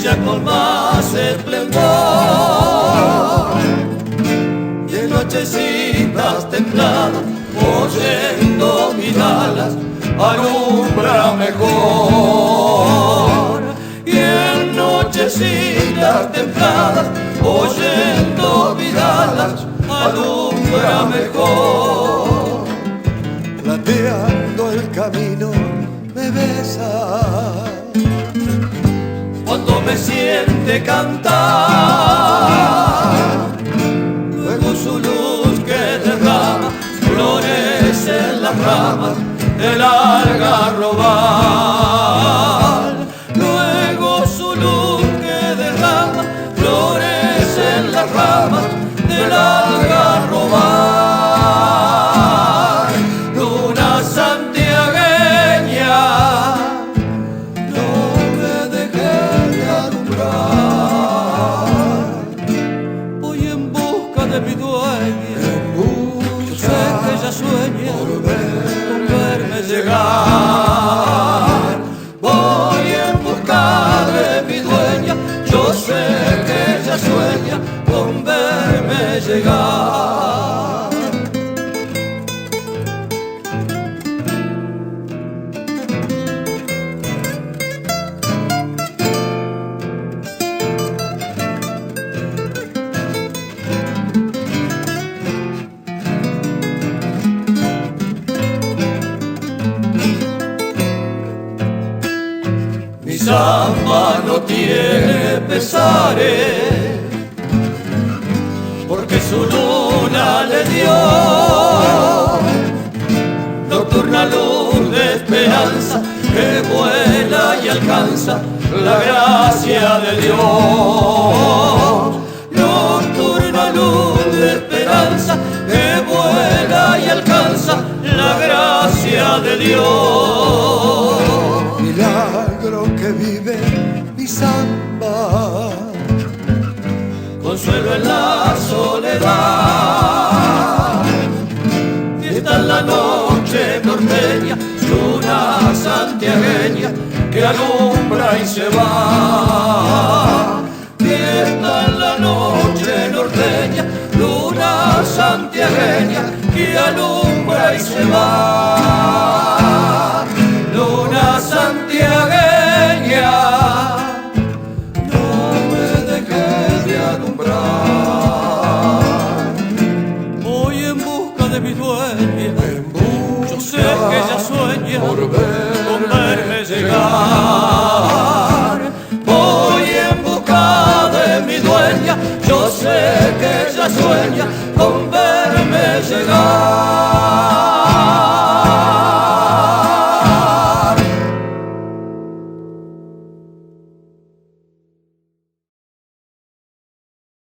brilla con más esplendor. Y en nochecitas templadas, oyendo vidalas, alumbra mejor. Y en nochecitas templadas, oyendo vidalas, alumbra mejor. Plateando el camino me besa cuando me siente cantar. Luego su luz que derrama florece en las ramas del algarrobal. Luego su luz que derrama florece en las ramas del algarrobal. Luna santiagueña, no me dejes de alumbrar. Voy en busca de mi dueña, yo sé que ella sueña con verme llegar. Voy en busca de mi dueña, yo sé que ella sueña con verme llegar. Mi samba no tiene pesares, porque su luna le dio nocturna luz de esperanza que vuela y alcanza la gracia de Dios. Nocturna luz de esperanza que vuela y alcanza la gracia de Dios. Milagro que vive mi samba, consuelo en la soledad. Fiesta en la noche norteña, luna santiagueña que alumbra y se va. Fiesta en la noche norteña, luna santiagueña que alumbra y se va. Luna santiagueña, no me dejes de alumbrar. Voy en busca de mi dueña, yo sé que ella sueña con verme llegar. Voy en busca de mi dueña, yo sé que ella sueña